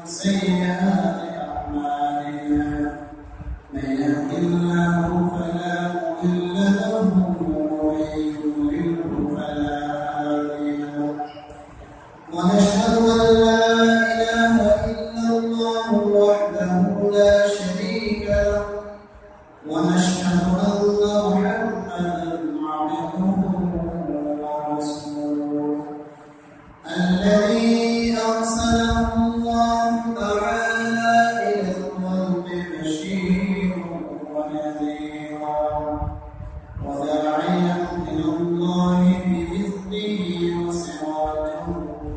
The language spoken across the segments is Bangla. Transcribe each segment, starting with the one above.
سيئات أعمالنا من يهد الله فلا مضل له ومن يضلل فلا هادي له ونشهد أن لا إله إلا الله وحده لا شريك له ونشهد أن محمدا عبده ورسوله الذي أرسله الله تعالى إلى الخلق بشيرا ونذيرا وداعيا إلى الله بإذنه وسراجا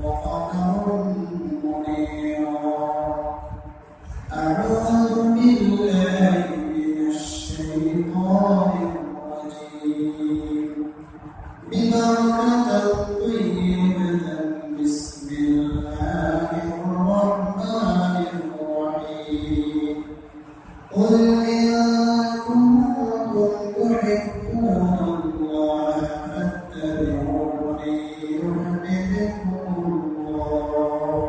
وقمرا منيرا أعوذ بالله من الشيطان الرجيم ببركة طيبة بسم الله الرحمن الرحيم قل إن كنتم تحبون الله فاتبعوني يحببكم الله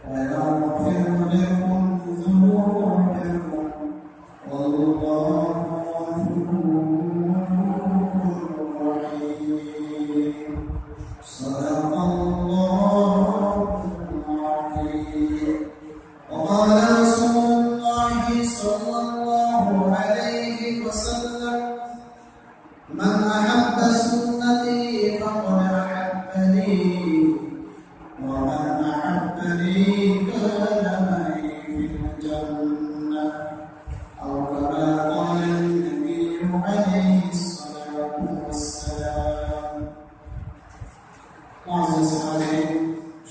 ويغفر لكم ذنوبكم والله غفور رحيم صدق الله العظيم وقال رسول الله صلى الله عليه وسلم من أحب سنتي فقد أحبني ومن أحبني كان معي في الجنة أو كما قال النبي عليه الصلاة والسلام معزز عليه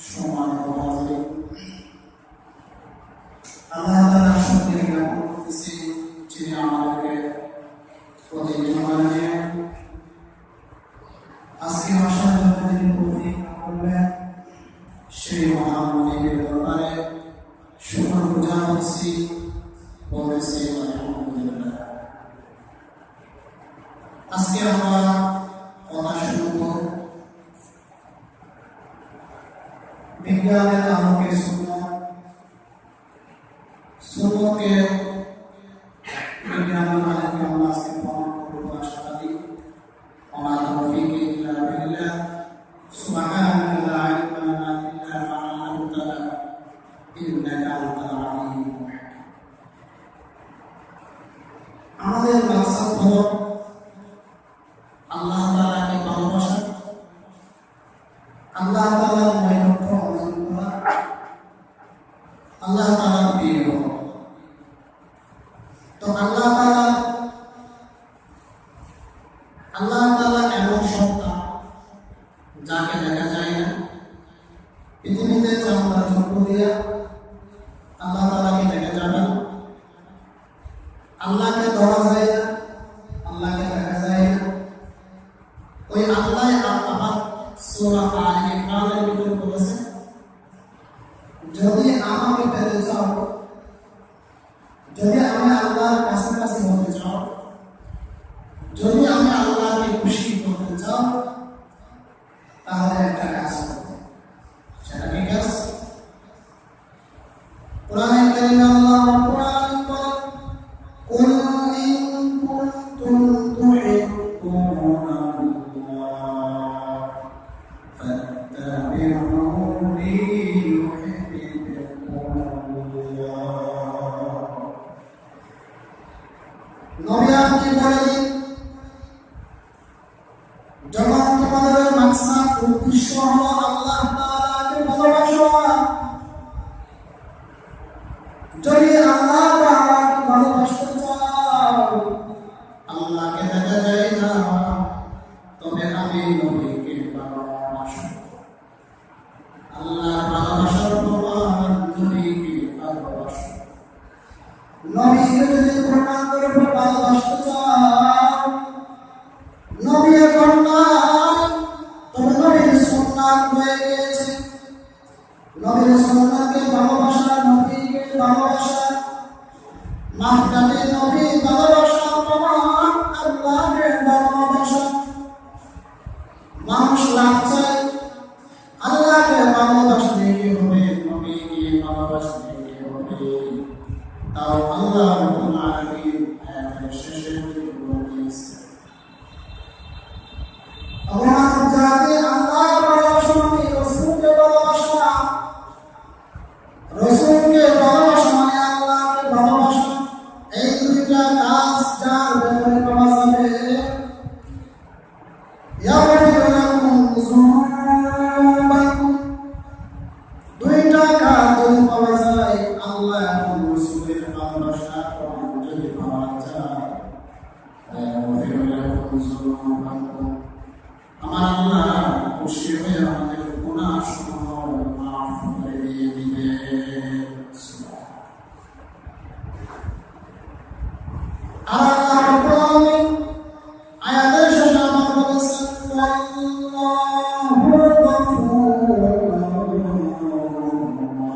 شمعنا وغاظرين আল্লাহ তাআলা শুকরিয়া জ্ঞাপন করতেছি যিনি আমাদেরকে প্রতি জমানে আজকে ভাষণ দিন তৌফিক করলেন সেই মহান মালিকের দরবারে শুকর গুজার হচ্ছি বলতেছি আলহামদুলিল্লাহ। আজকে আমরা কথা শুনব বিজ্ঞানের আলোকে সুন্নতকে বিজ্ঞানের মালিককে আমরা আজকে প্রমাণ করব আশাবাদী ওমা তৌফিক ইল্লা বিল্লাহ সুবহানাকা লা ইলমা লানা ইল্লা মা 'আল্লামতানা ইন্নাকা আনতাল আলিমুল হাকীম। আমাদের মাকসাদ হলো আল্লাহ তাআলাকে ভালোবাসা, আল্লাহ তাআলার নৈকট্য অর্জন করা, আল্লাহ তাআলার প্রিয় হওয়া। তো আল্লাহ তাআলা এমন সত্তা যাকে দেখা যায় না। পৃথিবীতে চামড়া চক্ষু দিয়ে আল্লাহ তাআলাকে দেখা যাবে না, আল্লাহকে ধরা যায় না, আল্লাহকে দেখা যায় না। ওই আল্লাহ আমার সূরা আলে ইমরানের ভিতরে বলেছে, যদি আমাকে পেতে চাও, যদি আমি আল্লাহর কাছাকাছি হতে চাও, যদি আমি আল্লাহকে খুশি করতে চাও, তাহলে একটা কাজ করতে। সেটা কি কাজ? কোরআনে কারিমে আল্লাহ কোরআন বলেন, কুল ইন কুনতুম তুহিব্বুনা আল্লাহ ফাত্তাবিউনি ইউহিব্বুকুম আল্লাহ। নবী আপনি বলে দিন, যখন তোমাদের মাকসাদ উদ্দেশ্য হলো আল্লাহ তাআলাকে ভালোবাসা, যদি আল্লাহ তাআলাকে ভালোবাসতে চাও, আল্লাহকে দেখা যায় না, তবে আমি নবীকে ভালোবাসি। আল্লাহ ভালোবাসার প্রমাণ নবীকে ভালোবাসা। নবীকে যদি প্রমাণ করে ভালোবাসতে চাও, নবী এখন নাই, তবে নবীর সুন্নাত হয়ে গেছে। নবীর সুন্নাতকে ভালোবাসা, নবীকে ভালোবাসা, মাফকাতে নবী ভালোবাসা প্রমাণ আল্লাহকে ভালোবাসা। মানুষ লাভ চায়, আল্লাহকে ভালোবাসতে হবে, নবীকে ভালোবাসলে কে হবে? তাও আল্লাহ রাব্বুল আলামিন আয়াতের শেষে বলেছেন, আমার জাতি আল্লাহ ভালোবাসা মানে রাসূলকে ভালোবাসা, রাসূলকে ভালোবাসা মানে আল্লাহকে ভালোবাসা। এই দুইটা কাজ যার ব্যাপারে পাওয়া যাবে, ইয়াগফির লাকুম যুনুবাকুম, দুইটা কাজ যদি পাওয়া যায়, আল্লাহ এবং রাসূলের ভালোবাসা প্রমাণ যদি পাওয়া যায়, ইয়াগফির লাকুম যুনুবাকুম, আমার আল্লাহ খুশি হয়ে আমাদের গুনাহ সমূহ মাফ করে দিয়ে দিবে। আল্লাহ রাব্বুল আলামিন আয়াতের শেষে আমার বলেছেন, আল্লাহু গফুরুর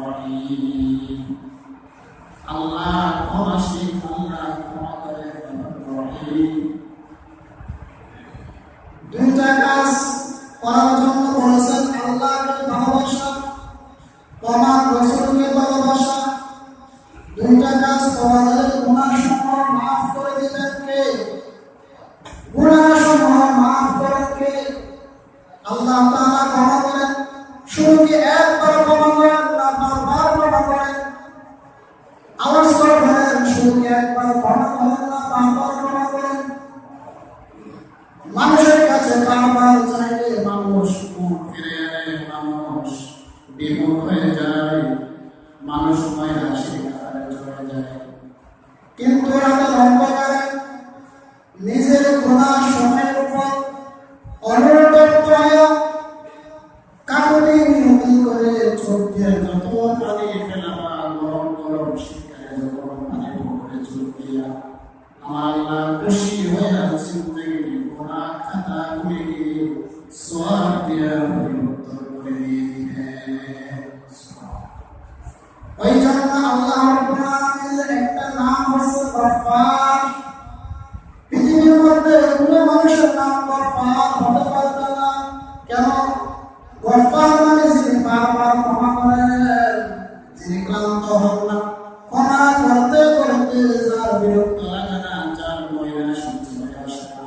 রহিম, আল্লাহ ক্ষমাশীল, আল্লাহ ক্ষমাকারী, রহিম। দুইটা কাজ করার জন্য বলেছেন, আল্লাহকে ভালোবাসা, তোমার রাসূলকে ভালোবাসা। দুইটা কাজ করা হলে গুনাহ সমূহ মাফ করে দিবেন কে? গুনাহ সমূহ মাফ করেন কে? আল্লাহ তাআলা ক্ষমা করেন। শুধু কি একবার ক্ষমা করেন না বারবার ক্ষমা করেন? আওয়াজ করে বলেন, শুধু কি একবার ক্ষমা করেন না বারবার ক্ষমা করেন? মানুষের কাছে বারবার চাইলে মানুষ মুখ ফিরে আনে, মানুষ বিমুখ হয়ে যায়, মানুষ ময়লা শিকারে চলে যায়। কিন্তু রাতের অন্ধকারে নিজের গুনাহ সময়ের উপর অনুতপ্ত হয়ে কাকুতি মিনতি করে চোখ দিয়ে যত পানি ফেলাবা, গরম গরম শিকারে যখন পানি পড়ে চোখ দিয়া, আমার আল্লাহ খুশি হয়ে জিন্দেগি গুনাহ খাতা গুলিকে সওয়াব দিয়ে পরিবর্তন করে দিয়ে দিবেন। ওই জন্য আল্লাহ রাব্বুল আলামিনের একটা নাম হচ্ছে গফফার। পৃথিবীর মধ্যে কোনো মানুষের নাম গফফার হতে পারবে না। কেন? গফফার মানে যিনি বারবার ক্ষমা করেন, যিনি ক্লান্ত হন না, ক্ষমা করতে করতে যার বিরক্ত লাগে না, যার ময়লা সহ্য হয়ে আসে না,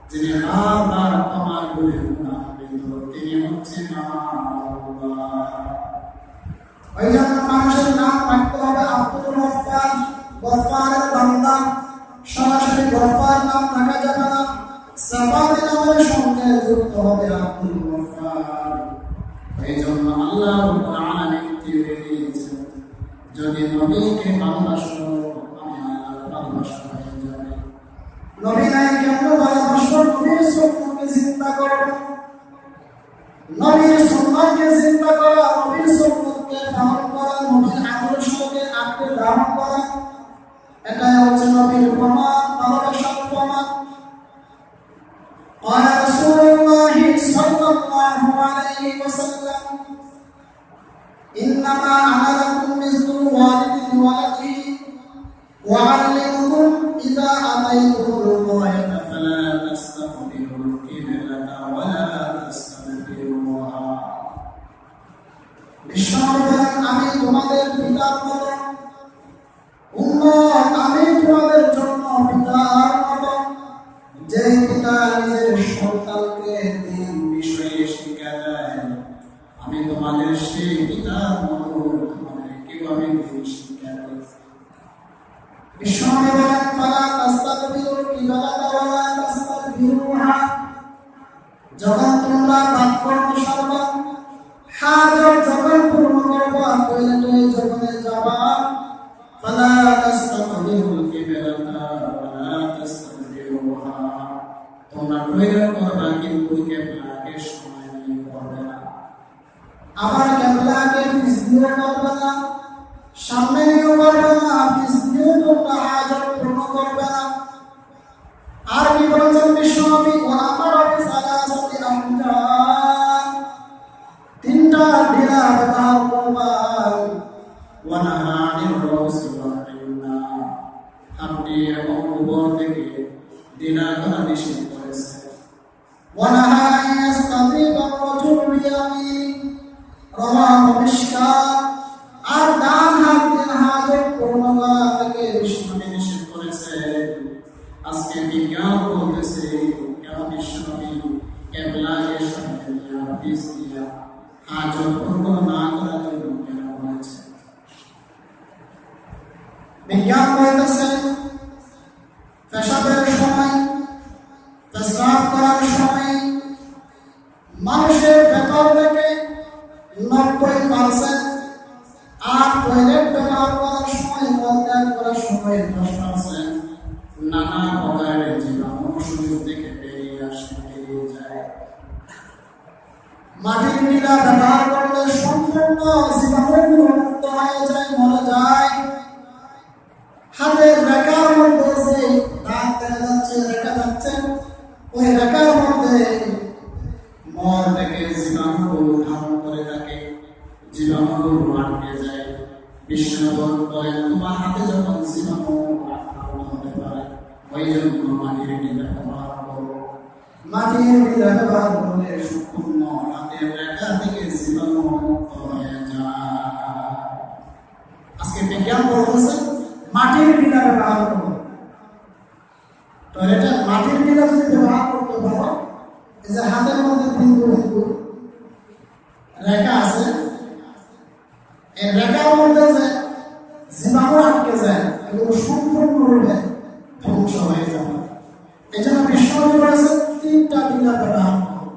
যিনি বারবার ক্ষমা করে গুনাহ বিদ্ধ, তিনি হচ্ছেন আল্লাহ। ওই জন্য মানুষের নাম রাখতে হবে আব্দুল গফফার, গফফারের বান্দা। সরাসরি গফফার নাম রাখা যাবে না, সাফাতি নামের সঙ্গে যুক্ত হবে আব্দুল গফফার। এই জন্য আল্লাহ রাব্বুল আলামিন তৌফিক দিয়েছেন, যদি নবীকে ভালোবাসো, আমি আল্লাহর ভালোবাসা হয়ে যাবে। নবী নাই কেমন ভালোবাসো? নবীর সুন্নতকে চিন্তা করো, নবীর সুন্নতকে চিন্তা করো, নবীর সুন্নতকে পালন করা, নবীর আদর্শকে আঁকড়ে ধারণ করা, এটাই হচ্ছে নবীর প্রমাণ, ভালোবাসার প্রমাণ। قال رسول الله صلى الله عليه وسلم إنما أنا لكم مثل والد ولده وأعلمكم إذا أتيتم الغاية فلا تستقبلوا القبلة ولا تستدبروها। আমি তোমাদের পিতার মতো, উম্মত আমি তোমাদের জন্য পিতার মতো। যে পিতা নিজের সন্তানকে দিন বিষয়ে শিক্ষা দেয়, আমি তোমাদের সেই পিতার মতো তোমাদেরকেও আমি দিন শিক্ষা দেই। বিশ্বনবী বলেন, ফালা তাস্তাকবিরুল কিবলাতা ওয়ালা তাস্তাকবিরুহা, যখন তোমরা পাপ কর্ম সারবা, হাজত যখন পূর্ণ করবা, টয়লেটে যখন যাবা, ফালা তাস্তাকবিরুল কিবলাতা ওয়ালা তাস্তাকবিরুহা, তোমরা টয়লেট করবা কিন্তু কিবলাকে সময় দিয়ে করবে না। আবার কিবলাকে পিছ দিয়ে করবে না, সামনে নিয়েও করবে না, পিছ দিয়েও তোমরা হাজত পূর্ণ করবে না। আর কি বলেছেন বিশ্বনবী? আমার সালাসাতি আমজাদ, তিনটা ঢিলা ব্যবহার করবা। ওয়ানাহা আনির রাউসি ওয়াল ইমনা, হাঁটু এবং উপর থেকে দিনা করা নিষেধ করেছে। ওয়ানাহা আন ইয়াস্তাযিবা রাজুলু বিয়ামিনি, রাওয়াহু মিশকাত। আর 20% নানা প্রকারের জীবাণু শরীর থেকে বেরিয়ে আসে, বেরিয়ে যায়। মাটির নিলা ব্যবহার করলে সম্পূর্ণ জীবাণুগুলো মুক্ত হয়ে যায়, মরে যায়। হাতের রেখার মধ্যে যে দাগ দেখা যাচ্ছে, রেখা যাচ্ছে, ওই রেখার মধ্যে মল থেকে জীবাণুগুলো ধারণ করে রাখে, জীবাণুগুলো আটকে যায়। বিষ্ণুবর বলেন, তোমার হাতে যখন জীবাণু আক্রমণ হতে পারে, ওই জন্য মাটির নিলা ব্যবহার করো। মাটির নিলা ব্যবহার করলে সম্পূর্ণ হাতের রেখা থেকে জীবাণু মুক্ত হয়ে যায়। আজকে বিজ্ঞান বলতেছে মাটির নিলা ব্যবহার করো। টয়লেটে মাটির নিলা যদি ব্যবহার করতে পারো, এই যে হাতের মধ্যে বিন্দু বিন্দু রেখা আছে, এই রেখার মধ্যে যে জীবাণু আটকে যায়, এগুলো সম্পূর্ণরূপে ধ্বংস হয়ে যাবে। এই জন্য বিশ্বনবী বলেছে 3টা নিলা ব্যবহার করো।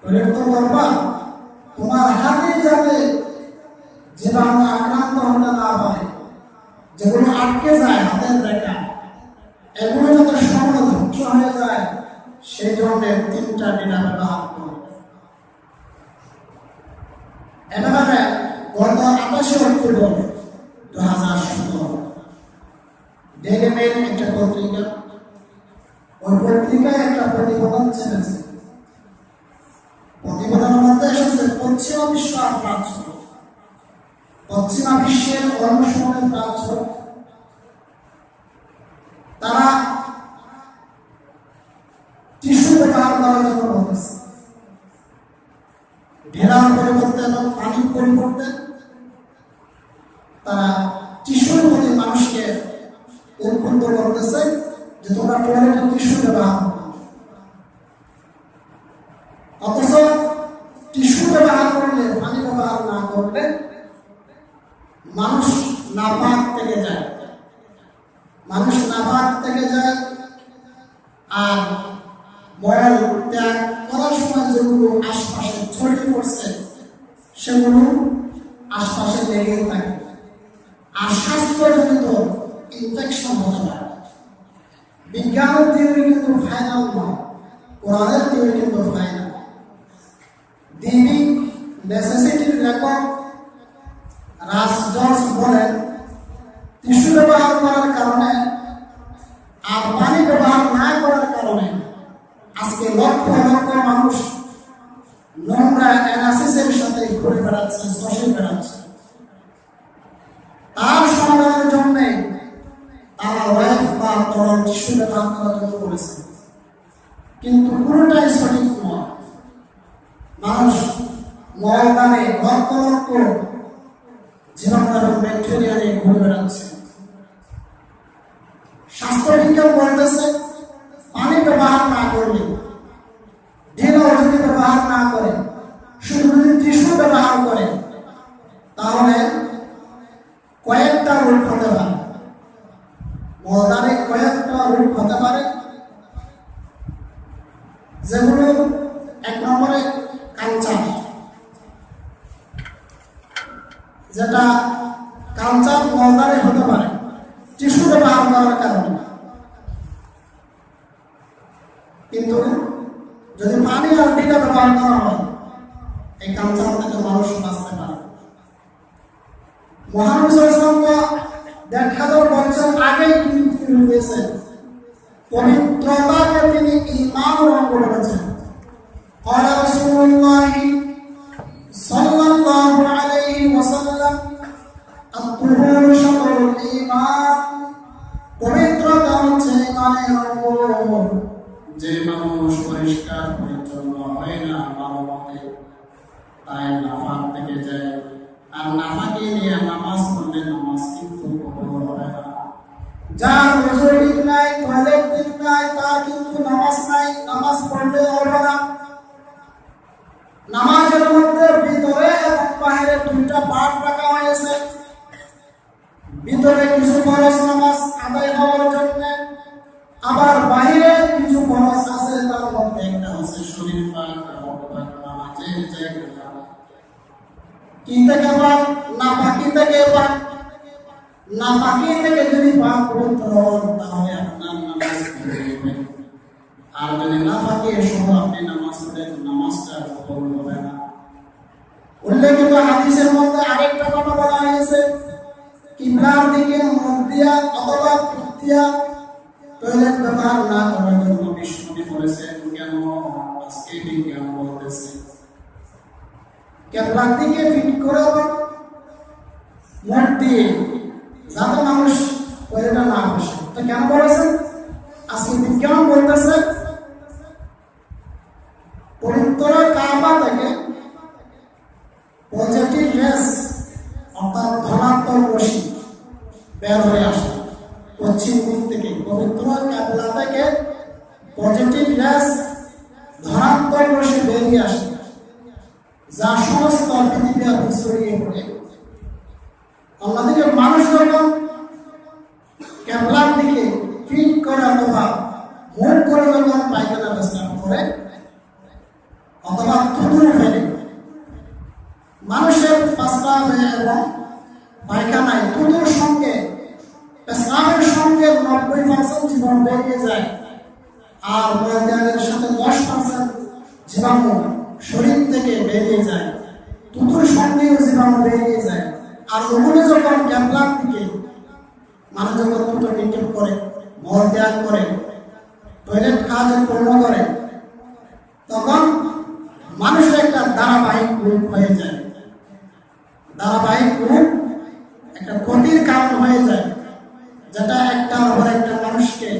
টয়লেট তো করবা, তোমার হাতে যাতে জীবাণু আক্রান্ত হতে না হয়, যেগুলো আটকে যায় হাতের রেখা, এগুলো যাতে সম্পূর্ণ ধ্বংস হয়ে যায়, সেই জন্য 3টা নিলা ব্যবহার করো। এভাবে গত 28 অক্টোবর 2017 ডেইলি মেইল একটা পত্রিকা, ওই পত্রিকায় একটা প্রতিবেদন ছেড়েছে। প্রতিবেদনের মধ্যে এসেছে পশ্চিমা বিশ্ব আর প্রাচ্য, পশ্চিমা বিশ্বের অন্যসময়ের প্রাচ্য তারা টিস্যু ব্যবহার করার জন্য বলতেছে। ঢেলার পরিবর্তে এবং পানির পরিবর্তে তারা টিস্যুর প্রতি মানুষকে উদ্বুদ্ধ করতেছে যে তোমরা টয়লেটে টিস্যু ব্যবহার করো। অথচ টিস্যু ব্যবহার করলে, পানি ব্যবহার না করলে মানুষ নাপাক থেকে যায়, মানুষ নাপাক থেকে যায়। আর মল ত্যাগ করার সময় যেগুলো আশপাশে ছড়িয়ে পড়ছে, সেগুলো আশপাশে লেগে থাকে, আর স্বাস্থ্যজনিত ইনফেকশন হতে পারে। বিজ্ঞানের থিওরি কিন্তু ফাইনাল নয়, কোরআনের থিওরি কিন্তু ফাইনাল। দিবি নেসেসিটির লেখক রাস জর্জ বলেন, টিস্যু ব্যবহার করার কারণে আর পানি ব্যবহার না করার কারণে আজকে লক্ষ লক্ষ মানুষ নোংরা অ্যানাসিসের সাথে ঘুরে বেড়াচ্ছে, শশে বেড়াচ্ছে। তার সমাধানের জন্য তারা ওয়েব বা তরল টিস্যু ব্যবহার করার জন্য বলেছে, কিন্তু পুরোটাই সঠিক নয়। মানুষ মলদানে লক্ষ লক্ষ জীবাণু এবং ব্যাকটেরিয়া নিয়ে ঘুরে বেড়াচ্ছে। স্বাস্থ্যবিজ্ঞান বলতেছে পানি ব্যবহার না করলে, ঢিলা ওষুধ ব্যবহার না করে, শুধু যদি টিস্যু ব্যবহার করে, তাহলে কয়েকটা রোগ হতে পারে। মলদারে কয়েকটা রোগ হতে পারে, যেগুলো 1 নম্বরে ক্যান্সার, যেটা ক্যান্সার মলদারে হতে পারে টিস্যু ব্যবহার করার কারণে। কিন্তু যদি পানি আর টিকা ব্যবহার করা হয়, এই ক্যান্সার থেকে মানুষ বাঁচতে পারে। মুহাম্মদ সাল্লাল্লাহু আলাইহি 1000 বছর আগে তিনি হয়েছেন, পবিত্রতাকে তিনি ঈমান রঙ করেছেন। قال رسول الله صلى الله عليه وسلم الطهور شطر الإيمان, পবিত্রতা হচ্ছে ঈমানের অঙ্গ। যে মানুষ পরিষ্কার পরিচ্ছন্ন হয় না মানবতে, তাই নাফাক থেকে যায়। আর নাফাকে নিয়ে নামাজ পড়লে নামাজ কিন্তু কবুল হবে না। যার ওযু ঠিক নাই, টয়লেট ঠিক নাই, তার কিন্তু নামাজ নাই, নামাজ পড়লে হবে না। নামাজের মধ্যে ভিতরে এবং বাইরে 2টা পার্ট রাখা হয়েছে। ভিতরে কিছু ফরজ নামাজ আদায় হওয়ার জন্য, আবার বাইরে কিছু ফরজ আছে, তার মধ্যে একটা হচ্ছে শরীর পাক, নামাজের জায়গা কি থেকে পাক, না বাকি থেকে পাক। নাপাকি থেকে যদি পাক পবিত্র হন তাহলে আপনার নামাজ পড়ে যাবে। আর যদি নাপাকি সহ আপনি নামাজ পড়েন নামাজটা কবুল হবে না। উল্লেখিত হাদিসের মধ্যে আরেকটা কথা বলা হয়েছে, কিবলার দিকে মুখ দিয়া অথবা পিঠ দিয়া টয়লেট ব্যবহার না করার জন্য বিষ্ণু বলেছেন। কেন? আজকে বিজ্ঞান বলতেছে কিবলার দিকে পিঠ করে মুখ দিয়ে যাতে মানুষ টয়লেটে না বসে। তো কেন বলেছেন? আজকে বিজ্ঞান বলতেছে পবিত্র কাবা থেকে পজিটিভ রেস অর্থাৎ ধনাত্মক রশ্মি বের হয়ে আসে পশ্চিম দিক থেকে। পবিত্র কাবলা থেকে পজিটিভ রেস ধনাত্মক রশ্মি বেরিয়ে আসে, যা সমস্ত পৃথিবী ছড়িয়ে পড়ে। অন্যদিকে মানুষ যখন কাবলার দিকে ফিট করে অথবা মুখ করে যখন পায়খানা পেশাব করে অথবা থুতু ফেলে, মানুষের প্রস্রাবে এবং পায়খানায় থুতুর সঙ্গে পেশাবের সঙ্গে 90% জীবাণু বেরিয়ে যায়, আর মলত্যাগের সাথে 10% জীবাণু শরীর থেকে বেরিয়ে যায়। থুতুর সঙ্গেও জীবাণু বেরিয়ে যায়। আর ওগুলো যখন ক্যাবলার দিকে মানুষ যখন থুতু নিক্ষেপ করে, মলত্যাগ করে, টয়লেট কাজ পূর্ণ করে, তখন মানুষের একটা ধারাবাহিক রূপ হয়ে যায়। ধারাবাহিক রূপ একটা ক্ষতির কারণ হয়ে যায়, যেটা একটার উপর একটা মানুষকে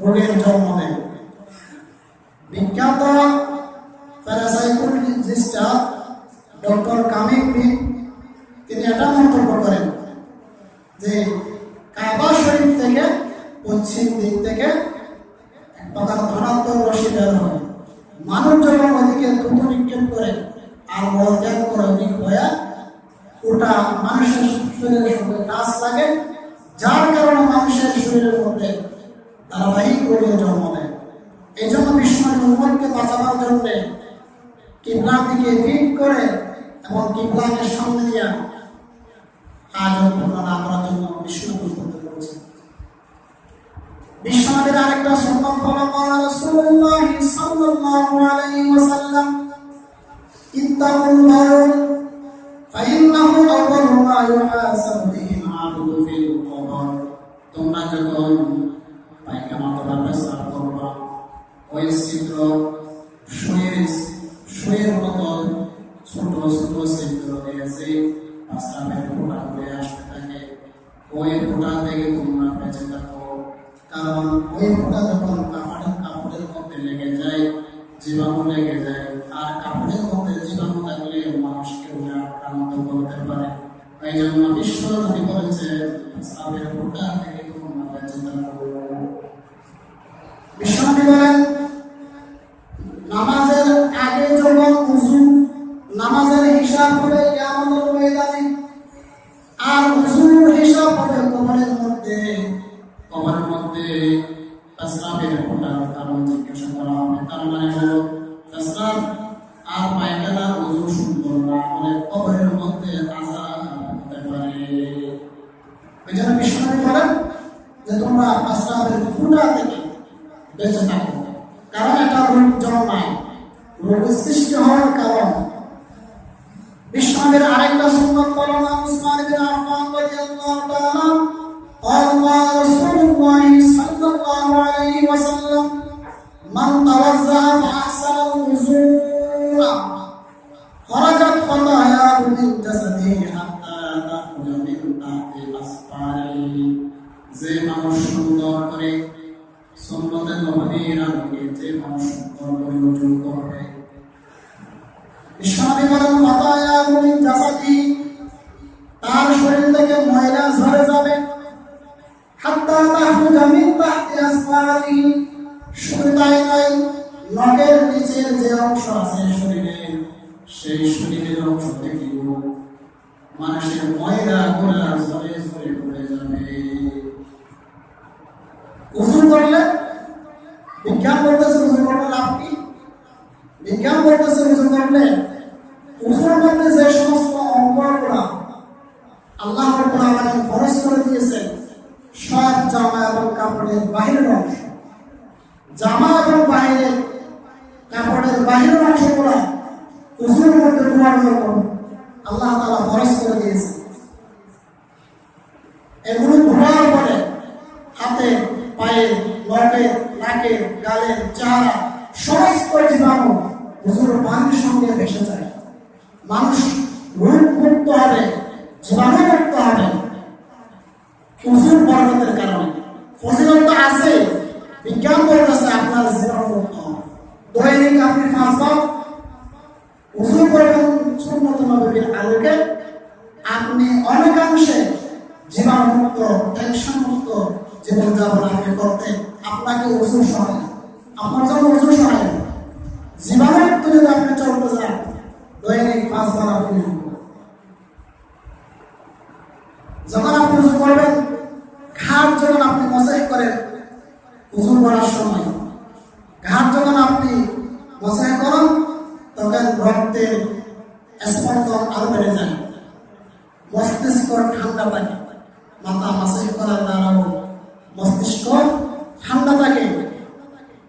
রোগের জন্ম দেয়। বিখ্যাত প্যারাসাইকোলজিস্ট ডক্টর কামিল বিন তিনি এটা মন্তব্য করেন যে কাবা শরীফ থেকে পশ্চিম দিক থেকে এক প্রকার ধনাত্মক রশ্মি বের হয়। মানুষ যখন ওদিকে থুতু নিক্ষেপ করে আর মলত্যাগ করে অধিক হয়ে ওটা মানুষের শরীরের সঙ্গে টাচ লাগে, যার কারণে মানুষের শরীরের মধ্যে ধারাবাহিক রোগের জন্ম দেয়। এই জন্য বিশ্বনবী উম্মতকে বাঁচানোর জন্য কিবলার দিকে ফিট করে এবং কিবলাকে সামনে দিয়া হাজত পূর্ণ না করার জন্য বিশ্বনবী করতে বলেছেন। বিশ্বনবীর আরেকটা সুন্নাত ফলো করা রাসূলুল্লাহ সাল্লাল্লাহু আলাইহি ওয়াসাল্লাম ইত্তাকুল মাউত ফাইন্নাহু আউয়ালু মা ইউহাসাবু বিহি আল-আবদু ফিল কবর। তোমরা যখন পায়খানা অথবা পেশাব করবা, ওই ছিদ্র সুয়ের মতো ছোট ছোট ছিদ্র দিয়েছে পেশাবের ফোঁটা হয়ে আসতে থাকে। ওই ফোঁটা থেকে তোমরা বেঁচে থাকো, কারণ ওই ফোঁটা যখন কাপড়ের মধ্যে লেগে যায়, জীবাণু লেগে যায়, আর কাপড়ের মধ্যে জীবাণু থাকলে মানুষকে আক্রান্ত করতে পারে। এই জন্য বিশ্ব নবী বলেছে পেশাবের ফোঁটা থেকে তোমরা বেঁচে থাকো। বিশ্বনবী বলেন নামাজের আগে যখন ওযু, নামাজের হিসাব হবে কিয়ামতের ময়দানে, আর ওযুর হিসাব হবে কবরের মধ্যে। কবরের মধ্যে পেশাবের ফোঁটার কারণ জিজ্ঞাসা করা হবে। তার মানে হলো পেশাব আর পায়খানা ওযু সুন্দর না হলে কবরের মধ্যে আযাব হতে পারে। এই জন্য বিশ্বনবী বলেন যে তোমরা পেশাবের ফোঁটা থেকে বেঁচে থাকো, কারণ এটা রোগ জন্মায়, রোগ সৃষ্টি হওয়ার কারণ। বিশ্বনবীর আরেকটা সুন্নাত হলো উসমান ইবনে আফফান রাদিয়াল্লাহু তাআলা قال قال رسول الله صلى الله عليه وسلم من توضأ فأحسن الوضوء خرجت خطاياه من جسده حتى تخرج من تحت أصفاره। যে মানুষ সুন্দর করে সুন্নতে নববীর আলোকে যে মানুষ সুন্দর করে ওযু করবে, বিশ্বনবী বলেন খতায়াহু মিন জাসাদি, তার শরীর থেকে ময়লা ঝরে যাবে, হাত্তা তাখরুজা মিন তাহতি আসফারিহি, শুধু তাই নয়, নখের নিচের যে অংশ আছে শরীরের, সেই শরীরের অংশ থেকেও মানুষের ময়লা গুলা ঝরে ঝরে পড়ে যাবে। ওযু করলে বিজ্ঞান বলতেছে ওযু করলে লাভ কি? বিজ্ঞান বলতেছে ওযু করলে ওযুর মধ্যে যে সমস্ত অঙ্গগুলো আল্লাহ রাব্বুল আলামিন ফরজ করে কাপড়ের বাহিরের অংশ, জামা এবং বাহিরের কাপড়ের বাহিরের অংশগুলো উজুর মধ্যে ডুবানোর জন্য আল্লাহ তাআলা ফরজ করে দিয়েছে। এগুলো ধোয়ার পরে হাতে, পায়ে, লটে, নাকে, গালে, চেহারা সমস্ত জীবাণু হুজুর পানির সঙ্গে ভেসে যায়। মানুষ রোগ মুক্ত হবে, জীবাণু মুক্ত হবে হুজুর বরকতের কারণে। ফজিলত তো আছে, বিজ্ঞান বলতেছে আপনার জীবাণু মুক্ত হবে। দৈনিক আপনি 5 বার হুজুর করবেন সুন্নত নববীর আলোকে, আপনি অনেকাংশে জীবাণুমুক্ত, টেনশন মুক্ত জীবনযাপন আপনি করতে আপনাকে ওজুর সহায়, আপনার জন্য ওজুর সহায়। জীবাণুমুক্ত যদি আপনি চলতে যান দৈনিক 5 বার আপনি যখন আপনি ওজু করবেন, ঘাট যখন আপনি মসাই করেন ওজু করার সময়, ঘাট যখন আপনি মসাই করেন তখন রক্তের স্পন্দন আরো বেড়ে যায়, মস্তিষ্ক ঠান্ডা থাকে। মাথা মাসাই করার দ্বারাও মস্তিষ্ক ঠান্ডা থাকে।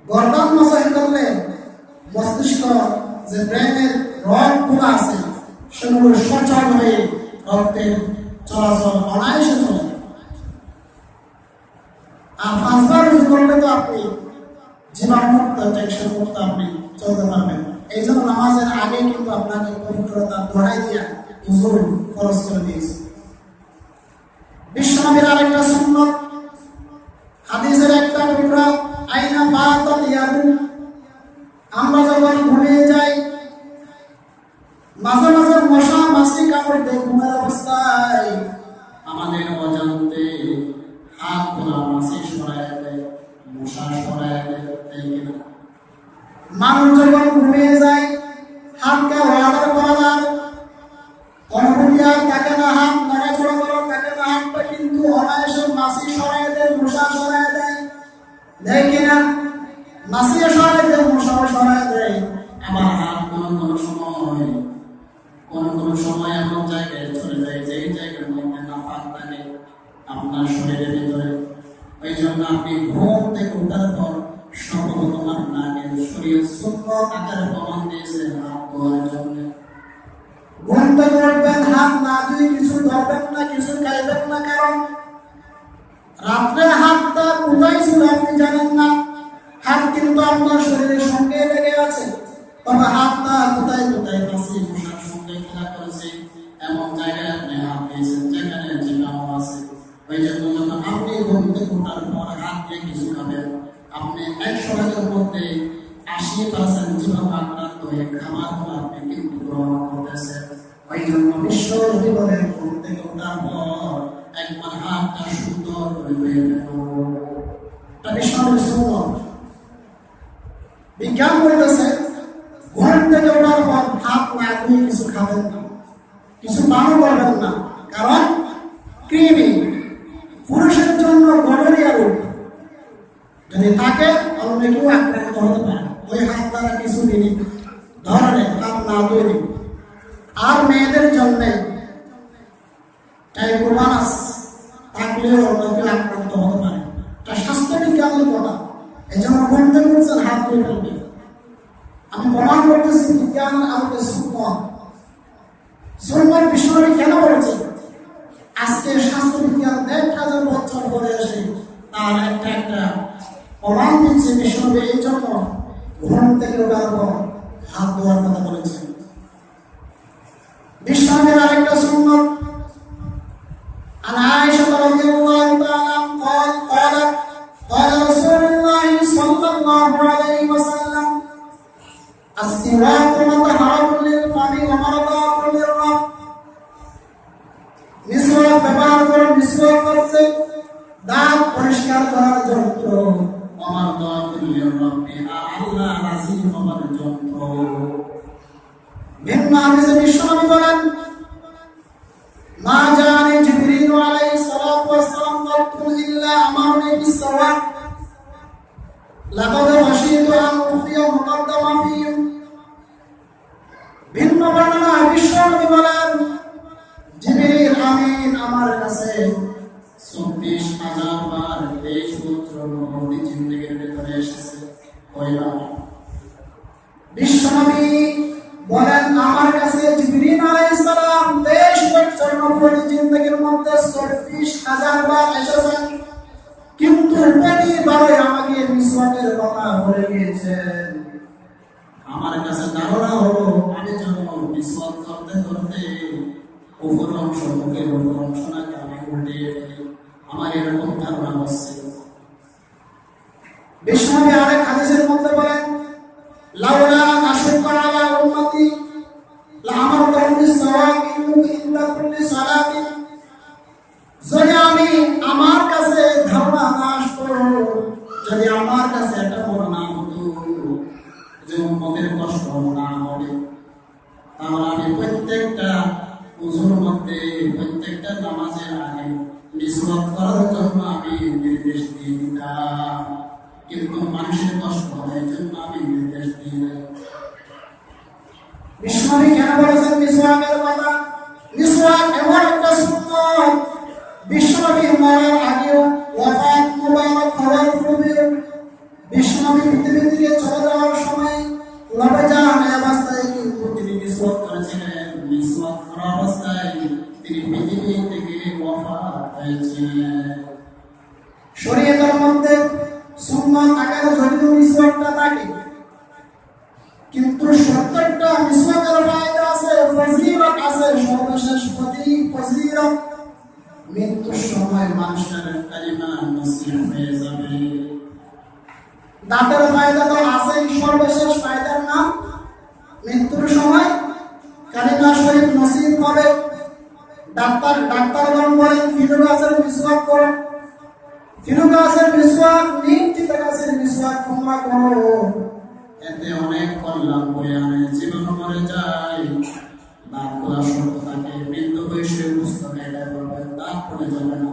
গর্দন মাসাই করলে মস্তিষ্ক যে ব্রেনের রগগুলো আছে সেগুলো সচল হয়ে রক্তের চলাচল অনায়াসে চলে। আর 5 বার উজু করলে তো আপনি জীবাণুমুক্ত, টেনশন মুক্ত আপনি চলতে পারবেন। এই জন্য নামাজের আগে কিন্তু আপনাকে পবিত্রতা দোহাই দিয়া উজু ফরজ করে দিয়েছে। বিশ্বনবীর আরেকটা সুন্নত, হাদিসের একটা টুকরা, আইনা বাতাল ইয়াদু, আমরা যখন ঘুমিয়ে যাই মাঝে মাঝে মশা মাছি কামড় দেয় ঘুমের অবস্থায়, আমাদের অজান্তে হাত ধরা মাছি সরায় দেয়, মশা সরায় দেয়। মানুষ যখন ঘুমিয়ে যায় হাতকে অর্ডার করা যায়, অনুভূতি আর থাকে না, হাত নড়াচড়া করা থাকে না, হাতটা কিন্তু অনায়াসে মাছি সরায় দেয়, মশা সরায় দেয়, দেয় কিনা? মাছি সরায় দেয়, মশাও সরায় দেয়। আমার হাত কোনো সময় এমন জায়গায় চলে যায় যে জায়গার মধ্যে নাপাক থাকে আপনার শরীরের ভিতরে। ওই জন্য আপনি ঘুম থেকে ওঠার পর সর্বপ্রথম আপনাকে শরীর সূক্ষ্ম আকারে প্রমাণ দিয়েছে হাত ধোয়ার জন্য। ঘুম থেকে উঠবেন, হাত না ধুয়ে কিছু ধরবেন না, কিছু খাইবেন না, কারণ রাত্রে হাতটা কোথায় ছিল আপনি জানেন না। হাত কিন্তু আপনার শরীরের সঙ্গে লেগে আছে, তবে হাতটা কোথায় কোথায় মাছি মশার সঙ্গে খেলা করেছে এমন জায়গায় আপনি হাত দিয়েছেন যেখানে জীবাণু আছে। ওই জন্য যখন আপনি ঘুম থেকে ওঠার পর হাত দিয়ে কিছু খাবেন, আপনি 100 ভাগের মধ্যে 80% জীবাণু আক্রান্ত হয়ে খাবারগুলো আপনি কিন্তু গ্রহণ করতেছেন। ওই জন্য বিশ্ব জীবনের ঘুম থেকে ওঠার পর একবার হাতটা সুন্দর করে ধুয়ে ফেলুন। এটা বিশ্বের সুন্নত। বিজ্ঞান বলতেছে ঘুম থেকে ওঠার পর হাত না ধুয়ে কিছু খাবেন না, কিছু পানও করবেন না, কারণ কৃমি পুরুষের জন্য গণনীয় রোগ যদি থাকে অন্য কেউ আক্রান্ত হতে পারে। ওই হাত দ্বারা কিছু দিনই ধরনের হাত না ধুয়ে দিন। আর মেয়েদের জন্য টাইফোমাস থাকলেও অন্য কেউ আক্রান্ত হতে পারে। এটা স্বাস্থ্য বিজ্ঞানের কথা। এই জন্য ঘুম থেকে উঠছেন হাত ধুয়ে ফেলবে। আমি প্রমাণ করতেছি বিজ্ঞান আমাকে সুন্নত বিশ্বনবী কেন বলেছে? আজকে স্বাস্থ্য বিজ্ঞান 1000 বছর পরে এসে তার একটা প্রমাণ দিচ্ছে বিশ্বনবী এই জন্য ঘুম থেকে ওঠার পর হাত ধোয়ার কথা বলেছেন। বিশ্বনবীর আরেকটা সুন্নত, عن عائشة رضي الله تعالى قالت قال رسول الله صلى الله عليه وسلم السواك مطهرة للفم ومرضاة للرب। মিসওয়াক ব্যবহার করে মিসওয়াক করছে দাঁত পরিষ্কার করার যন্ত্র, আমার দাঁতের রব্বে আল্লাহ রাজি হওয়ার যন্ত্র। ভিন্ন হাদিসে বিশ্বনবী বলেন মা জানি জিবরিল আলাইহিস সালাতু ওয়াস সালাম ফাতুল ইল্লা আমারনি বিসওয়াক লাকাদ খাশিতু আন উফিয়া মুকদ্দামা ফিহি। ভিন্ন বর্ণনা বিশ্বনবী বলেন জিবরিল আমিন আমার কাছে 24,000 বার 23 বছর নবী জিন্দেগির ভিতরে এসেছে কয়বার? বিশ্বনবী বলেন আমার কাছে জিবরিল আলাইহিস সালাম 23 বছর নবী জিন্দেগির মধ্যে 40,000 বার এসেছেন, কিন্তু প্রতিবারে আমাকে মিসওয়াকের কথা বলে গিয়েছেন। আমার কাছে ধারণা হলো আমি যখন মিসওয়াক করতে করতে উপর অংশ মুখের উপর অংশটাকে আমি উল্টে ফেলি, আমার এরকম ধারণা হচ্ছে। বিশ্বনবী আরেক হাদিসের মধ্যে বলেন লাউলা আশুক্কা আলা উম্মতি লা'আমারতুহুম বিস-সাওয়াকি ইনদা কুল্লি সালাতিন। যদি আমি আমার কাছে ধারণা না আসতো, যদি আমার কাছে একটা ধারণা হতো যে উম্মতের কষ্ট না হবে, তাহলে আমি প্রত্যেকটা ওযুর মধ্যে প্রত্যেকটা নামাজের আগে মিসওয়াক করার জন্য আমি নির্দেশ দিয়ে দিতাম, কিন্তু মানুষের কষ্ট হয় এই জন্য আমি নির্দেশ দিই না। বিশ্বনবী কেন বলেছেন মিসওয়াকের কথা? মিসওয়াক এমন একটা সুন্নাত, বিশ্বনবী মরার আগেও ওয়াফাত মুবারক হওয়ার পূর্বে বিশ্বনবী পৃথিবী থেকে চলে যাওয়ার সময় লবেজান অবস্থায় কিন্তু তিনি মিসওয়াক করেছিলেন। মিসওয়াক করা অবস্থায় তিনি পৃথিবী থেকে ওয়াফাত হয়েছিলেন। শরীয়তের মধ্যে সুন্নাত আকারে যদিও মিসওয়াকটা থাকে, কিন্তু 70টা মিসওয়াকের ফায়দা আছে, ফজিলত আছে। সর্বশেষ ফজিলত মৃত্যুর সময় মানুষের কালিমা নসিব হয়ে যাবে। দাঁতের ফায়দা তো আছেই, সর্বশেষ ফায়দার নাম মৃত্যুর সময় কালিমা শরীফ নসিব হবে। ডাক্তারগণ বলেন ফিলু গাছের মিসওয়াক করো, ফিলু গাছের মিসওয়াক, নিম তিতা গাছের মিসওয়াক তোমরা করো, এতে অনেক কল্যাণ বয়ে আনে। জীবন মরে যায়, দাঁত খোলা শক্ত থাকে, বৃদ্ধ বয়সে বুঝতে মেয়েরা করবেন দাঁত খুলে যাবে না।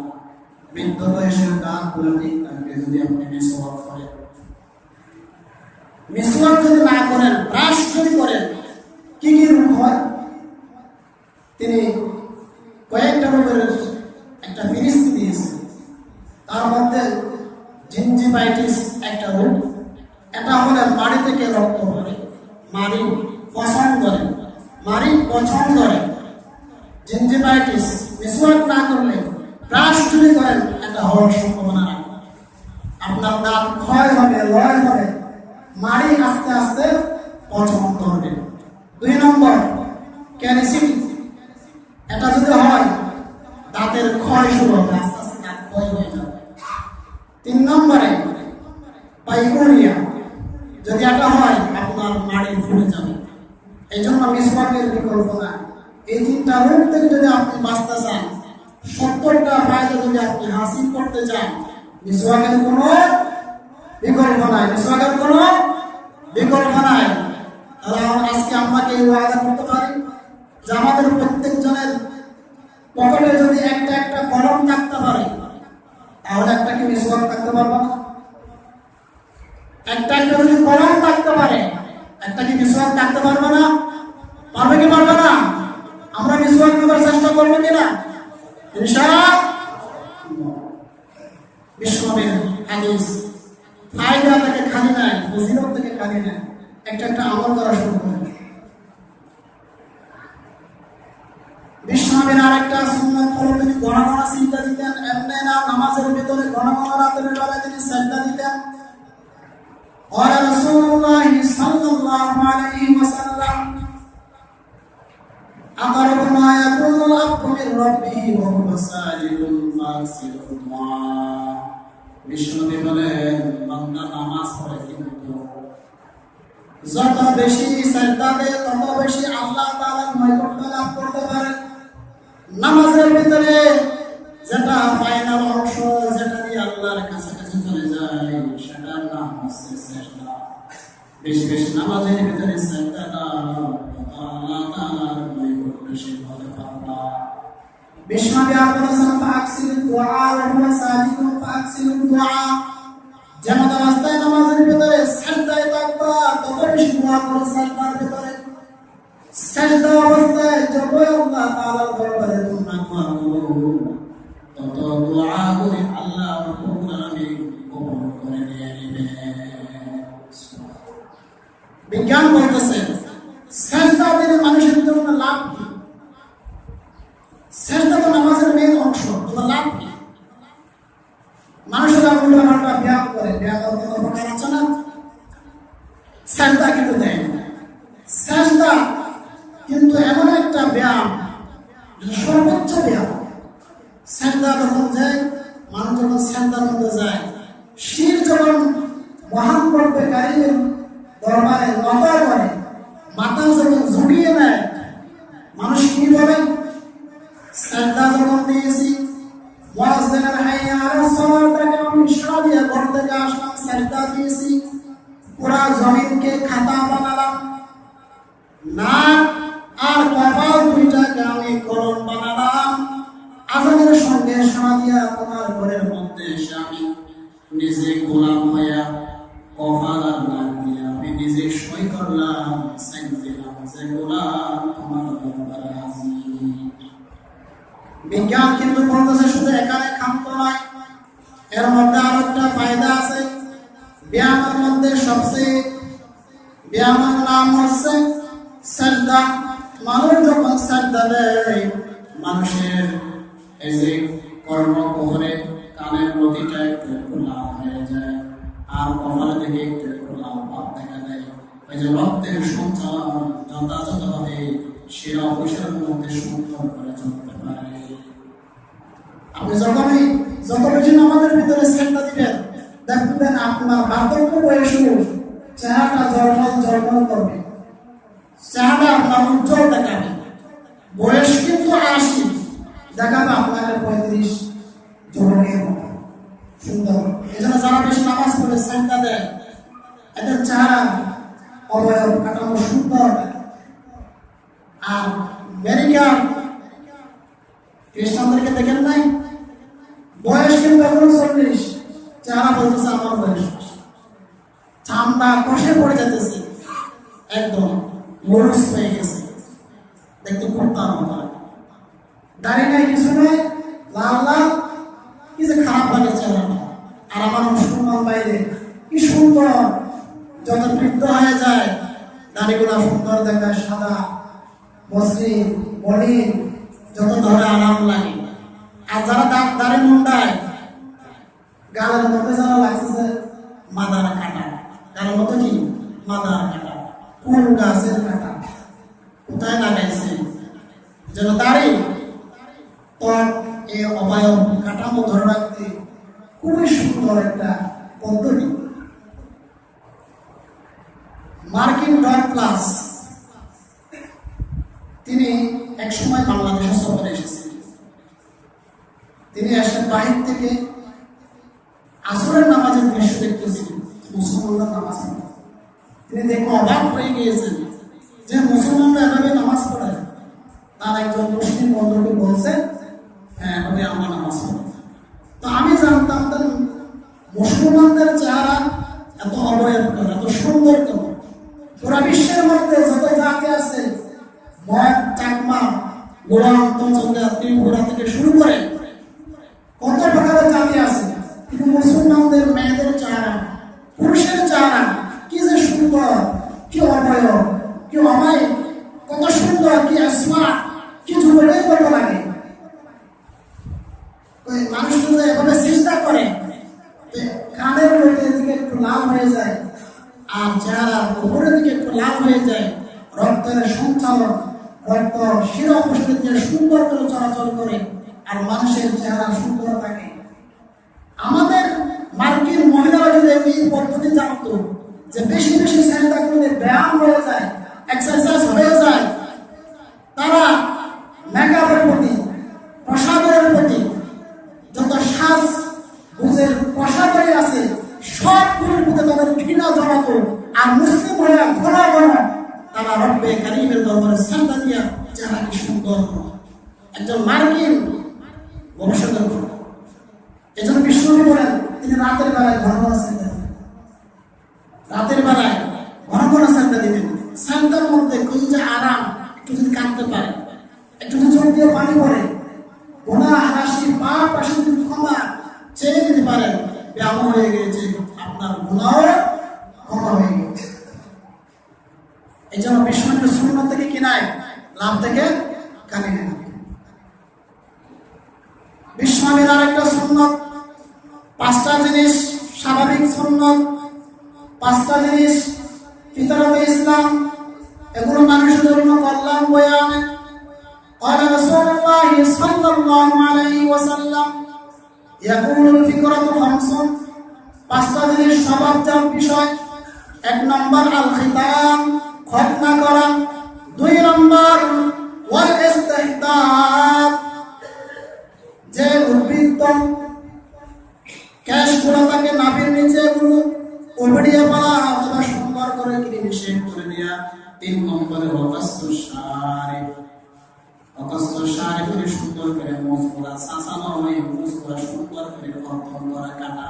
বৃদ্ধ বয়সে দাঁত খোলা ঠিক থাকবে যদি আপনি মিসওয়াক করেন। মিসওয়াক যদি না করেন, ব্রাশ যদি করেন, কি কি রোগ হয়? তিনি কয়েকটা রোগের একটা ফিরিস্তি দিয়েছেন, তার মধ্যে জিঞ্জিভাইটিস একটা রোগ। এটা হলে মাড়ি থেকে রক্ত পড়ে, মাড়ি পছন্দ করে, মাড়ি পছন্দ করে। জিঞ্জিভাইটিস মিসওয়াক না করলে, ব্রাশ যদি করেন, এটা হওয়ার সম্ভাবনা রাখে। আপনার দাঁত ক্ষয় হবে, লয় হবে, মাড়ি আস্তে আস্তে পছন্দ হবে। 2 নম্বর ক্যারিসিটিস, এটা যদি হয় দাঁতের ক্ষয় শুরু হবে, আস্তে আস্তে দাঁত ক্ষয় হয়ে যাবে। 3 নম্বরে পাইকোরিয়া, যদি এটা হয় আপনার মাড়ি ফুলে যাবে। এই জন্য মিসওয়াকের বিকল্প না। এই 3টা রোগ থেকে যদি আপনি বাঁচতে চান, 70টা ফায়দা যদি আপনি হাসিল করতে চান, মিসওয়াকের কোনো বিকল্প নাই, মিসওয়াকের কোনো বিকল্প নাই। তাহলে আজকে আমাকে এই ওয়াদা করতে পারি যে আমাদের প্রত্যেকজনের পকেটে যদি একটা একটা কলম থাকতে পারে, তাহলে একটা কি মিসওয়াক থাকতে পারবো না? একটা একটা যদি কলম থাকতে পারে, একটা কি মিসওয়াক থাকতে পারবে না? পারবে কি পারবে না? আমরা মিসওয়াক করার চেষ্টা করবো কিনা? ইনশাআল্লাহ। বিশ্বনবীর হাদিস ফায়দা থেকে খালি নাই, ফজিলত থেকে খালি নাই, একটা একটা আমল করা শুরু করেন। বিশ্বনবীর আরেকটা সুন্নাত হলো তিনি ঘন ঘন সিজদা দিতেন। এমনি না, নামাজের ভিতরে ঘন ঘন রাতের বেলায় তিনি সিজদা দিতেন। قال رسول الله صلى الله عليه وسلم أقرب ما يكون العبد من ربه وهو ساجد فأكثر الدعاء। বিশ্বনবী বলেন বান্দা নামাজ পড়ে কিন্তু যত বেশি সিজদা দেয় তত বেশি আল্লাহ তাআলার নৈকট্য লাভ করতে পারে। নামাজের ভিতরে যেটা ফাইনাল অংশ, যেটা দিয়ে আল্লাহর কাছাকাছি চলে যায়, সেটার নাম হচ্ছে সিজদা। বেশি বেশি নামাজের ভিতরে সিজদা দাও, আল্লাহ তাআলার নৈকট্য সে হতে পারবা। বিশ্বনবী বলেছেন ফাকসিল দুআ ওয়া হুয়া সাজিদুন ফাকসিল দুআ। যেমন অবস্থায় নামাজের ভিতরে সিজদায় থাকবা, তত বেশি দোয়া করো। সিজদার ভিতরে সিজদা অবস্থায় যত আল্লাহ তাআলার দরবারে তোমরা দোয়া করো, তত দোয়া করে আল্লাহ রাব্বুল আলামিন সেজদা যখন যায়, মানুষ যখন সেজদার মধ্যে যায়, শির যখন মহান করবে কারিমের দরবারে নত করে, মাথা যখন ঝুঁকিয়ে নেয়, মানুষ কি বলে? সেজদা যখন দিয়েছি, মুয়াজ্জিনের হাইয়া আলাস সালাতটাকে আমি ইশারা দিয়ে ঘর থেকে আসলাম, সেজদা দিয়েছি, পুরা জমিনকে খাতা বানালাম, নাক আর কপাল দুইটাকে আমি কলম বানালাম, আজানের সঙ্গে শোনা দিয়া তোমার ঘরের মধ্যে এসে আমি নিজে গোলাম হইয়া কপাল আর নাক দিয়ে আমি নিজে সই করলাম, সাইন দিলাম যে গোলাম তোমার দরবারে হাজির। বিজ্ঞান কিন্তু বলতেছে শুধু এখানে ক্ষান্ত নয়, এর মধ্যে আরো একটা ফায়দা আছে। ব্যায়ামের মধ্যে সবচেয়ে ব্যায়ামের নাম হচ্ছে সেজদা। মানুষ যখন সেজদা দেয়, মানুষের এই যে কর্মকহরে কানের নদীটা একটু একটু লাল হয়ে যায়, আর কপালের দিকে একটু একটু লাল ভাব দেখা যায়। ওই যে রক্তের সঞ্চালন যথাযথভাবে শিরা উপশিরার মধ্যে সুন্দর করে চলতে পারে। আপনি যত বেশি আমাদের ভিতরে সেজদা দিবেন, দেখবেন আপনার বার্ধক্য বয়সেও চেহারাটা জলমল করবে, চেহারা আপনার উজ্জ্বল দেখাবে। বয়স কিন্তু 80, দেখাবে আপনাকে 35 যুবকের মতো সুন্দর। এই জন্য যারা বেশি নামাজ পড়ে সেজদা দেয়, এদের চেহারা অবয়ব কাঠামো সুন্দর। আর আমেরিকার খ্রিস্টানদেরকে দেখেন নাই, বয়স কিন্তু এখন 40, চেহারা বলতেছে আমার বয়স, চামড়া কষে পড়ে যেতেছে, একদম মরুস হয়ে গেছে, দেখতে কুত্তার মতো। দাঁড়িয়ে নাই, কিছু নাই, লাল লাল, কি যে খারাপ লাগে চেহারাটা। আর আমার মুসলমান বাইরে কি সুন্দর, যত বৃদ্ধ হয়ে যায় দাড়িগুলা সুন্দর দেখায়, সাদা মসৃণ মলিন, যত ধরে আরাম লাগে। আর যারা দাড়ি মুন্ডায়, গালের মধ্যে যারা লাগছে মাদার কাটা, গালের মধ্যে কি মাদার কাটা, কোন গাছের কাটা, কোথায় লাগাইছে যেন দাড়ি তোর এই অবয়ব কাঠামো ধরে রাখতে খুবই সুন্দর একটা পদ্ধতি। মার্কিন ডগ প্লাস তিনি একসময় বাংলাদেশে সফরে এসেছিলেন। তিনি এসে বাহির থেকে আসরের নামাজের দৃশ্য দেখতেছিলেন, মুসলমানরা নামাজ পড়ে। তিনি দেখে অবাক হয়ে গিয়েছেন যে মুসলমানরা এভাবে নামাজ পড়ে। তার একজন মুসলিম বন্ধুকে বলছে, হ্যাঁ ওই আমরা নামাজ পড়ি। তো আমি জানতাম মুসলমানদের চেহারা এত অবয়ব, এত সুন্দর কেন। পুরা বিশ্বের মধ্যে যত জাতি আছে, মগ, চাকমা, গোলাম, তঞ্চঙ্গা, ত্রিপুরা থেকে শুরু করে কত প্রকারের জাতি আছে, কিন্তু মুসলমানদের মেয়েদের চেহারা, পুরুষের চেহারা কি যে সুন্দর, কি অবয়ব, কি অমায়িক, কত সুন্দর, কি স্মার্ট, কি যুবকের কত লাগে। ওই মানুষগুলো এভাবে চেষ্টা করে, কানের মধ্যে দিকে একটু লাল হয়ে যায়, আর চেহারা উপরের দিকে একটু লাল হয়ে যায়, রক্তের সঞ্চালন, রক্ত শিরা উপশিরা দিয়ে সুন্দর করে চলাচল করে, আর মানুষের চেহারা সুন্দর থাকে। আমাদের মার্কিন মহিলারা যদি এই পদ্ধতি জানতো যে বেশি বেশি সেজদা করলে ব্যায়াম হয়ে যায়, এক্সারসাইজ হয়ে যায়, তারা মেকআপের প্রতি, প্রসাদের প্রতি, যত সাজ বুঝের প্রসাদই আছে সবগুলোর প্রতি তাদের ঘৃণা জমাতো, আর মুসলিম হয়ে ঘন ঘন তারা রব্বে কারিমের দরবারে সেজদা দিয়া চেহারা কি সুন্দর। একজন মার্কিন গবেষকের কথা। এজন্য বিষ্ণু বলেন তিনি রাতের বেলায় ঘন ঘন সেজদা দিতেন, রাতের বেলায় ঘন ঘন সেজদা দিতেন। সেজদার মধ্যে কলিজা আরাম, একটু যদি কাঁদতে পারে, একটু যদি চোখ দিয়ে পানি পড়ে, গুনাহ হাসি পাপ পাশে যদি ক্ষমা চেয়ে দিতে পারেন, ব্যায়াম হয়ে গেছে, আপনার গুনাহ ক্ষমা হয়ে গেছে। এই জন্য বিষ্ণুকে সুন্নাত থেকে কিনায়, লাভ থেকে কানে নেয়। বিষ্ণুর আরেকটা সুন্নাত, 5টা জিনিস স্বাভাবিক সুন্নাত, 5টা জিনিস ফিতরতে ইসলাম, এগুলো মানুষের জন্য কল্যাণ বয়ে আনে। قال رسول الله صلى الله عليه ওয়াসাল্লাম ইয়াকুলুল ফিকরাতু খামসুন, পাঁচটা জিনিস স্বভাবজাত বিষয়। এক নম্বর আল খিতাম, খতনা করা। দুই নম্বর ওয়াল ইস্তিহদাদ, যে উদ্বৃত্ত ক্যাশগুলো থাকে নাভির নিচে গুলো উবড়িয়ে পড়া অথবা সুন্দর করে ক্রিম শেভ করে দেয়া। তিন নম্বরে ওয়াকাসু শারিব, ওয়াকাসু শারিব করে সুন্দর করে মোজ করা, সাসানো হয় মোজ করা, সুন্দর করে কর্তন করা, কাটা।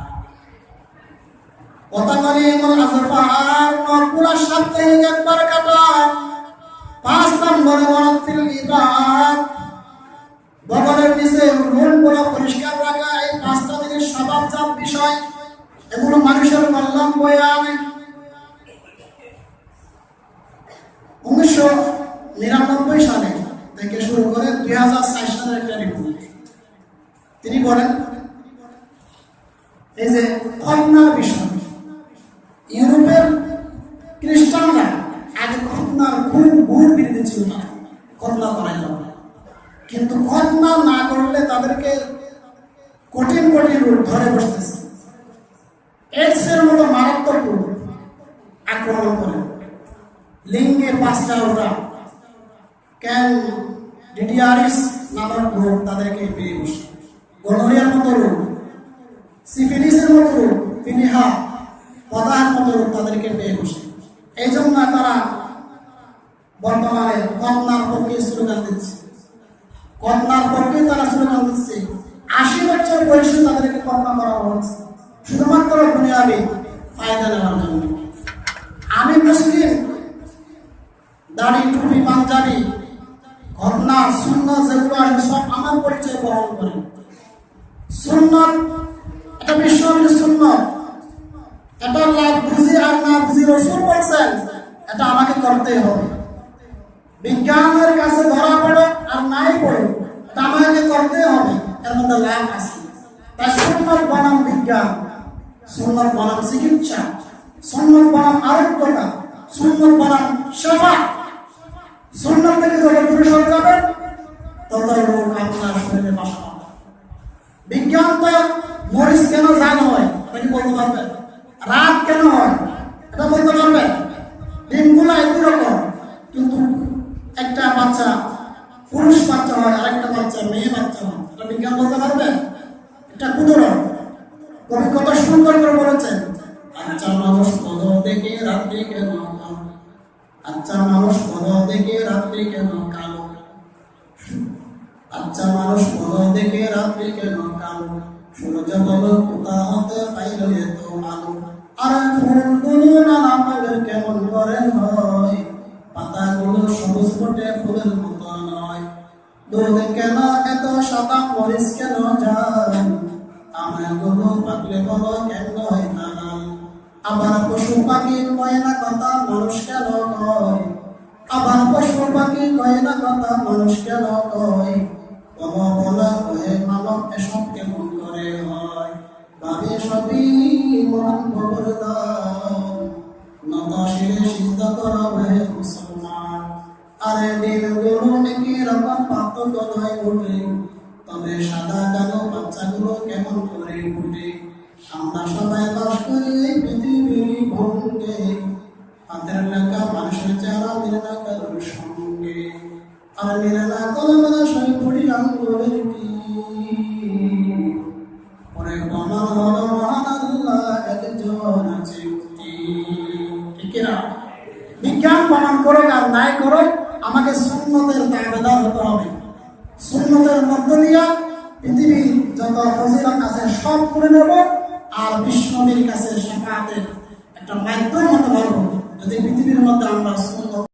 ওয়াতাকালিমুল আযফার, নখগুলো সাপ্তাহিক একবার কাটা। পাঁচ নম্বরে ওয়ারাতিল ইবাদ, বগলের নিচে রুমগুলো পরিষ্কার রাখা। এই পাঁচটা জিনিস স্বভাবজাত বিষয়, এগুলো মানুষের কল্যাণ বয়ে আনে। 1999 সালে থেকে শুরু করে 2004 সালের একটা রিপোর্ট, তিনি বলেন এই যে খতনার বিষয়, ইউরোপের খ্রিস্টানরা আগে খতনার খুব ভুল বিরোধী ছিল না, খতনা করাই যাবে, কিন্তু খতনা না করলে তাদেরকে কঠিন কঠিন রূপ ধরে বসতেছে। এডসের মতো মারাত্মক রূপ আক্রমণ করে, লিঙ্গে পাঁচটা ওরা ক্যান্ডিডিয়ারিস নামক রোগ তাদেরকে পেয়ে বসে, গনোরিয়ার মতো রোগ, সিফিলিসের মতো রোগ, পিনিহা পদার মতো রোগ তাদেরকে পেয়ে বসে। এই জন্য তারা বর্তমানে খতনার পক্ষে স্লোগান দিচ্ছে, খতনার পক্ষে তারা স্লোগান দিচ্ছে। 80 বছর বয়সে তাদেরকে খতনা করা হচ্ছে শুধুমাত্র দুনিয়াবি ফায়দা নেওয়ার জন্য। আমি মুসলিম, দাড়ি টুপি পাঞ্জাবি খতনা সুন্নাত যেগুলো আছে সব আমার পরিচয় বহন করে। সুন্নাত এটা বিশ্বনবীর সুন্নাত, এটা লাভ বুঝি আর না বুঝি রাসূল বলেছেন এটা আমাকে করতেই হবে। বিজ্ঞানের কাছে ধরা পড়ে আর নাই পড়ে এটা আমাকে করতেই হবে, এর মধ্যে লাভ আছে। তাই সুন্নাত বনাম বিজ্ঞান, সুন্নাত বনাম চিকিৎসা, সুন্নাত বনাম আরোগ্যতা, সুন্নাত বনাম সেবা। সুন্নাত থেকে যত দূরে সরে যাবেন তত রোগ আপনার শরীরে বাসা পাবে। বিজ্ঞান তো মরিচ কেন জান হয় এটা কি বলতে পারবেন? রাত কেন হয় এটা বলতে পারবেন? ডিমগুলো একই রকম, কিন্তু একটা বাচ্চা পুরুষ বাচ্চা হয়, আরেকটা বাচ্চা মেয়ে বাচ্চা হয়, এটা বিজ্ঞান বলতে পারবে? এটা কুদরত। কবি কত সুন্দর করে বলেছেন, আচ্ছা মানুষ কত দেখে রাত্রি কেন কালো, আচ্ছা মানুষ কত দেখে রাত্রি কেন কালো, আচ্ছা মানুষ কত দেখে রাত্রি কেন কালো, সূর্য বলো কোথা হতে পাইল এত আলো, আর ফুলগুলো নানা রঙের কেমন করে হয়, পাতাগুলো সবুজ ফোটে ফুলের মতো নয়, দুধ কেন এত সাদা, মরিচ কেন যায়, আমগুলো পাকলে বলো কেন হয় না লাল, আবার পশু পাখি কয় না কথা মানুষ কেন কয়, আবার পশু পাখি কয় না কথা মানুষ কেন কয়, বলা বলা কয়ে মানব এসব কেমন করে হয়, ভাবে সবই মন খবরদার, নতা শিরে সিদ্ধ করা হয়ে মুসলমান, আরে দিনগুলো একই রকম পার্থক্য নয় ঘটে, তবে সাদা কালো বাচ্চাগুলো কেমন করে ফুটে, আমরা সবাই বাস করি এই পৃথিবীর ভঙ্গে, হাতের লেখা মানুষের চেহারা মিলে না কারোর সঙ্গে, আর মিলে না কলমের সই পড়ি আঙ্গুলের টিপ, পরে প্রমাণ হলো মহান আল্লাহ একজন আছে। ঠিক না? বিজ্ঞান প্রমাণ করো আর নাই করো, আমাকে সুন্নতের তাবেদার হতে হবে। সুন্নতের মধ্য দিয়া পৃথিবীর যত ফজিলত আছে সব করে নেব, আর বিশ্বনবীর কাছে শাফাআতের একটা মাধ্যম হতে পারবো যদি পৃথিবীর মধ্যে আমরা সুন্নত